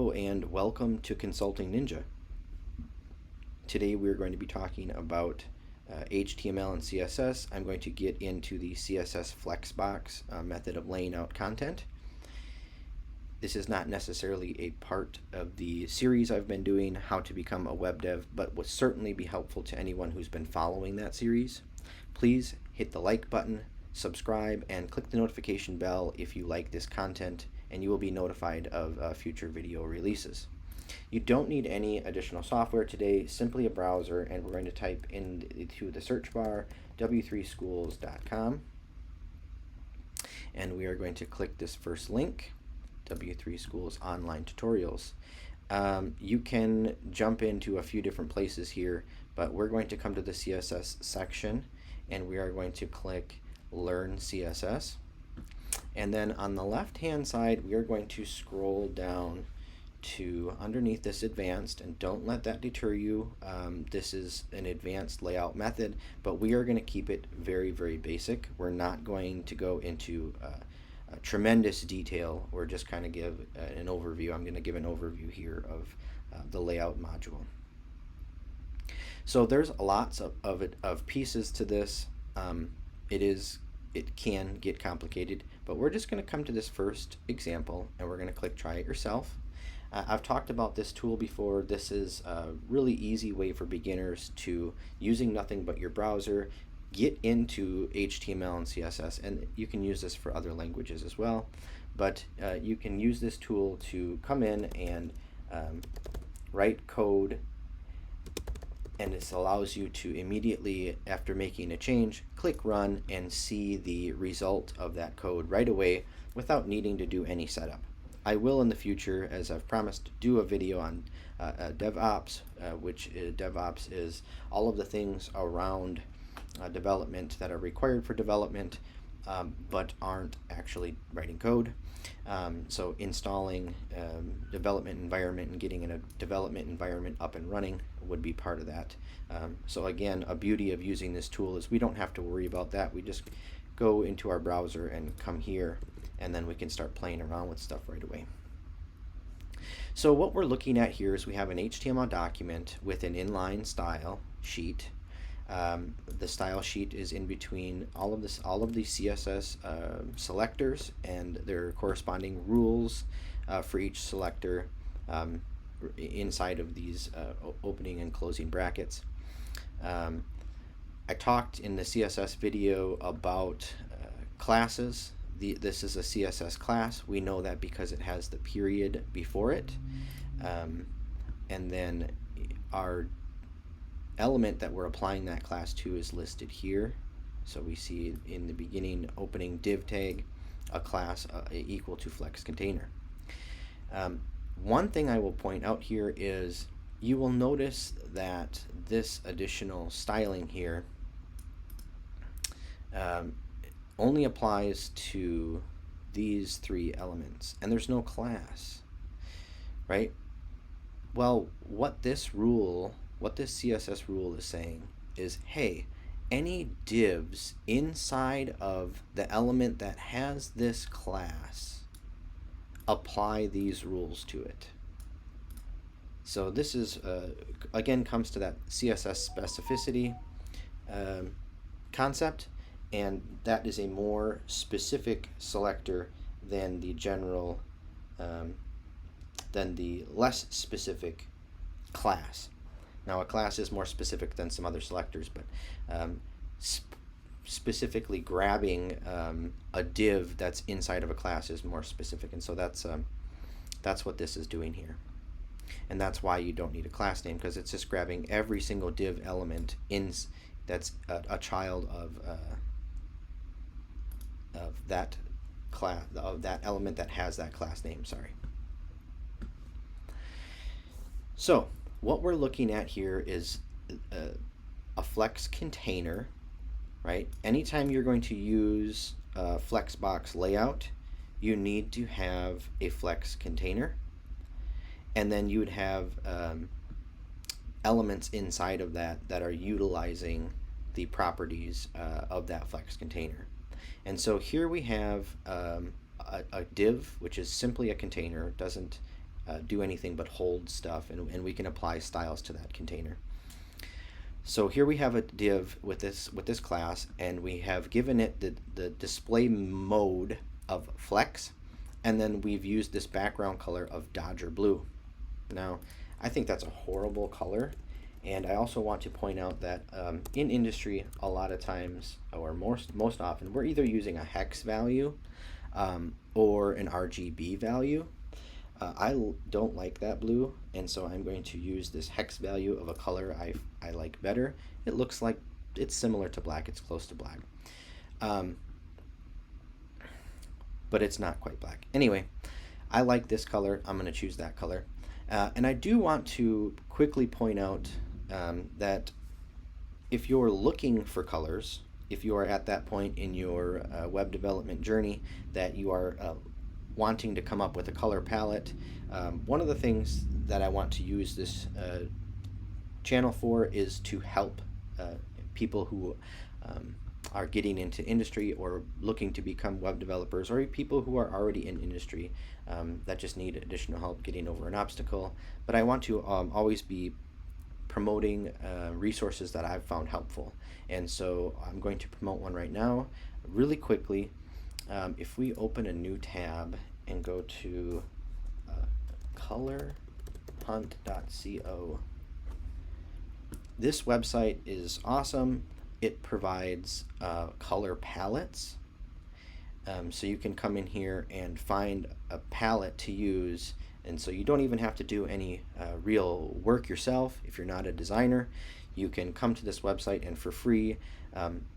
Hello and welcome to Consulting Ninja. Today we're going to be talking about HTML and CSS. I'm going to get into the CSS Flexbox method of laying out content. This is not necessarily a part of the series I've been doing, How to Become a Web Dev, but will certainly be helpful to anyone who's been following that series. Please hit the like button, subscribe, and click the notification bell if you like this content, and you will be notified of future video releases. You don't need any additional software today, simply a browser, and we're going to type into the search bar w3schools.com, and we are going to click this first link, W3 Schools Online Tutorials. You can jump into a few different places here, but we're going to come to the CSS section, and we are going to click Learn CSS. And then on the left hand side we are going to scroll down to underneath this advanced, and don't let that deter you. This is an advanced layout method, but we are going to keep it very, very basic. We're not going to go into tremendous detail. We're just kind of give an overview. I'm going to give an overview here of the layout module. So there's lots of pieces to this. It can get complicated, but we're just going to come to this first example and we're going to click Try It Yourself. I've talked about this tool before. This is a really easy way for beginners to, using nothing but your browser, get into HTML and CSS, and you can use this for other languages as well, but you can use this tool to come in and write code, and this allows you to immediately, after making a change, click run and see the result of that code right away without needing to do any setup. I will in the future, as I've promised, do a video on DevOps, which DevOps is all of the things around development that are required for development, but aren't actually writing code. So installing development environment and getting in a development environment up and running would be part of that. So again, a beauty of using this tool is we don't have to worry about that. We just go into our browser and come here, and then we can start playing around with stuff right away. So what we're looking at here is we have an HTML document with an inline style sheet. The style sheet is in between all of the CSS selectors and their corresponding rules for each selector inside of these opening and closing brackets. I talked in the CSS video about classes. This is a CSS class. We know that because it has the period before it, and then our element that we're applying that class to is listed here. So we see in the beginning opening div tag a class equal to flex container. One thing I will point out here is you will notice that this additional styling here only applies to these three elements, and there's no class, right? Well, what this CSS rule is saying is, hey, any divs inside of the element that has this class, apply these rules to it. So this is, again, comes to that CSS specificity concept, and that is a more specific selector than the general, than the less specific class. Now a class is more specific than some other selectors, but specifically grabbing a div that's inside of a class is more specific, and so that's what this is doing here. And that's why you don't need a class name, because it's just grabbing every single div element that's a child of that class, of that element that has that class name. Sorry. So what we're looking at here is a flex container, right? Anytime you're going to use a Flexbox layout, you need to have a flex container, and then you would have elements inside of that are utilizing the properties of that flex container. And so here we have a div, which is simply a container. It doesn't do anything but hold stuff, and we can apply styles to that container. So here we have a div with this class, and we have given it the display mode of flex, and then we've used this background color of Dodger blue. Now, I think that's a horrible color, and I also want to point out that in industry, a lot of times, or most often, we're either using a hex value or an RGB value. I don't like that blue, and so I'm going to use this hex value of a color I like better. It looks like it's similar to black, it's close to black. But it's not quite black. Anyway, I like this color, I'm going to choose that color. And I do want to quickly point out that if you're looking for colors, if you are at that point in your web development journey that you are wanting to come up with a color palette, one of the things that I want to use this channel for is to help people who are getting into industry or looking to become web developers, or people who are already in industry that just need additional help getting over an obstacle. But I want to always be promoting resources that I've found helpful, and so I'm going to promote one right now really quickly. If we open a new tab and go to colorhunt.co, this website is awesome. It provides color palettes, so you can come in here and find a palette to use, and so you don't even have to do any real work yourself. If you're not a designer, you can come to this website and for free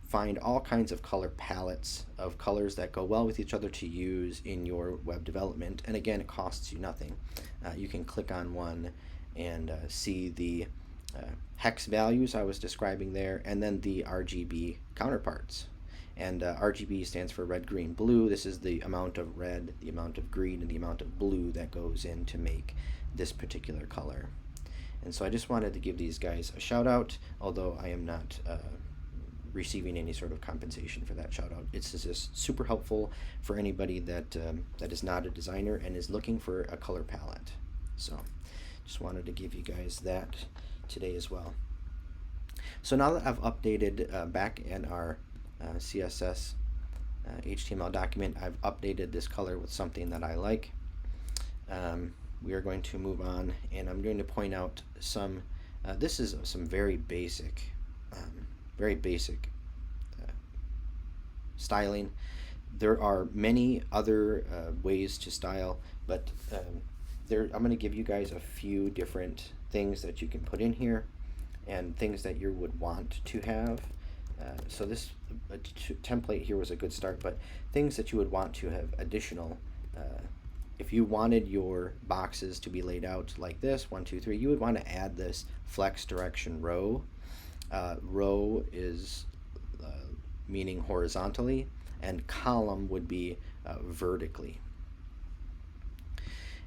find all kinds of color palettes of colors that go well with each other to use in your web development. And again, it costs you nothing. You can click on one and see the hex values I was describing there, and then the RGB counterparts. And RGB stands for red, green, blue. This is the amount of red, the amount of green, and the amount of blue that goes in to make this particular color. And so I just wanted to give these guys a shout out, although I am not receiving any sort of compensation for that shout out. It's just super helpful for anybody that that is not a designer and is looking for a color palette. So just wanted to give you guys that today as well. So now that I've updated back in our CSS HTML document, I've updated this color with something that I like. We are going to move on, and I'm going to point out some this is some very basic styling. There are many other ways to style, but I'm going to give you guys a few different things that you can put in here and things that you would want to have. So this template here was a good start, but things that you would want to have additional. If you wanted your boxes to be laid out like this, 1, 2, 3, you would want to add this flex direction row. Row is meaning horizontally, and column would be vertically.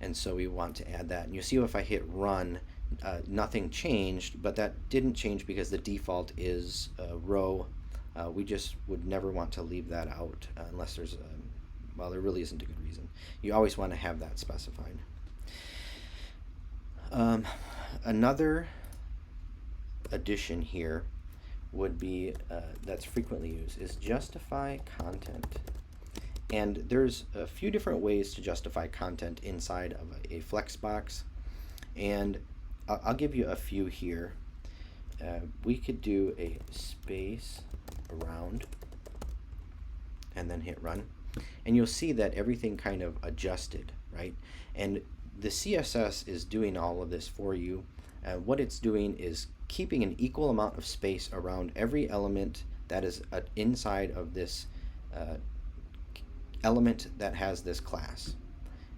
And so we want to add that. And you see if I hit run, nothing changed, but that didn't change because the default is row. We just would never want to leave that out unless there's well, there really isn't a good reason. You always want to have that specified. Another addition here would be that's frequently used is justify content. And there's a few different ways to justify content inside of a Flexbox, and I'll give you a few here. We could do a space around and then hit run, and you'll see that everything kind of adjusted, right? And the CSS is doing all of this for you. What it's doing is keeping an equal amount of space around every element that is inside of this element that has this class.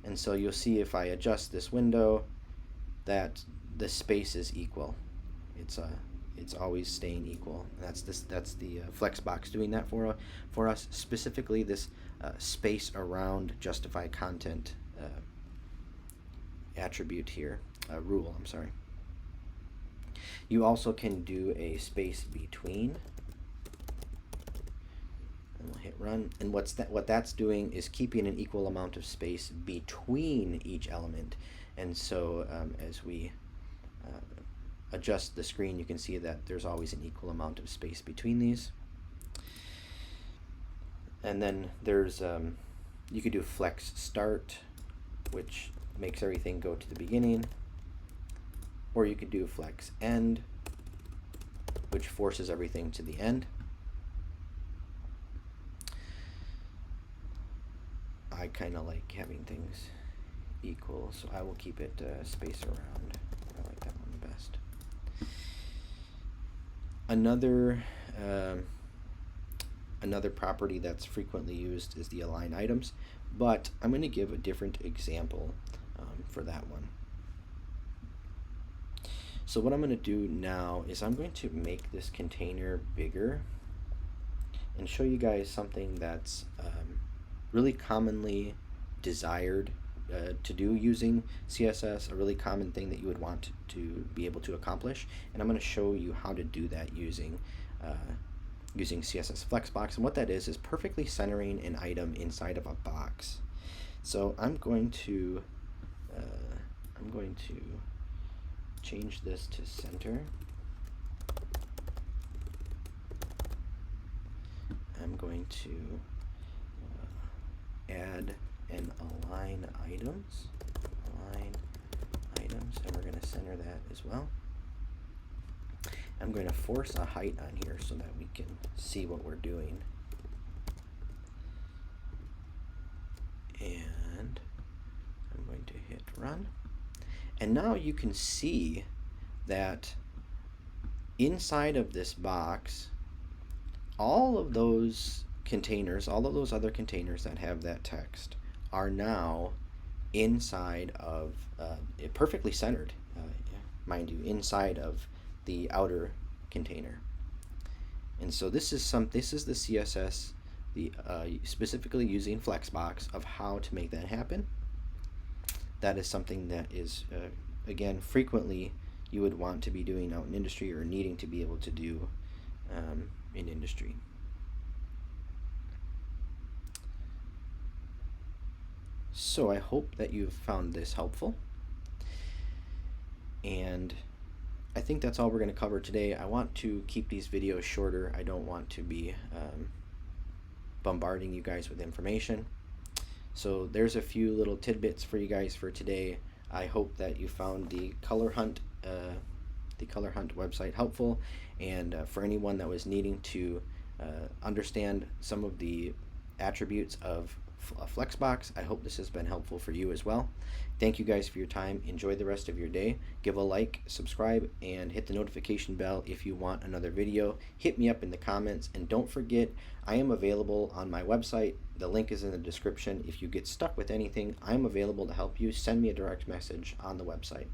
And so you'll see if I adjust this window that the space is equal. It's always staying equal. That's the Flexbox doing that for us. Specifically, this space around justify content attribute here, rule. I'm sorry. You also can do a space between, and we'll hit run. And what that's doing is keeping an equal amount of space between each element. And so as we adjust the screen, you can see that there's always an equal amount of space between these. And then there's you could do flex start, which makes everything go to the beginning, or you could do flex end, which forces everything to the end. I kind of like having things equal, so I will keep it space around. I like that one the best. Another property that's frequently used is the align items, but I'm going to give a different example for that one. So what I'm going to do now is I'm going to make this container bigger and show you guys something that's really commonly desired to do using CSS, a really common thing that you would want to be able to accomplish. And I'm going to show you how to do that using CSS Flexbox. And what that is perfectly centering an item inside of a box. So I'm going to change this to center. I'm going to add an align items, and we're going to center that as well. I'm going to force a height on here so that we can see what we're doing. And I'm going to hit run. And now you can see that inside of this box, all of those containers, all of those other containers that have that text are now inside of perfectly centered, mind you, inside of the outer container. And so this is the CSS, specifically using Flexbox, of how to make that happen. That is something that is again frequently you would want to be doing out in industry, or needing to be able to do in industry. So I hope that you've found this helpful, and I think that's all we're going to cover today. I want to keep these videos shorter. I don't want to be bombarding you guys with information. So there's a few little tidbits for you guys for today. I hope that you found the Color Hunt website helpful, and for anyone that was needing to understand some of the attributes of Flexbox, I hope this has been helpful for you as well. Thank you guys for your time. Enjoy the rest of your day. Give a like, subscribe, and hit the notification bell if you want another video. Hit me up in the comments, and don't forget, I am available on my website. The link is in the description. If you get stuck with anything, I'm available to help you. Send me a direct message on the website.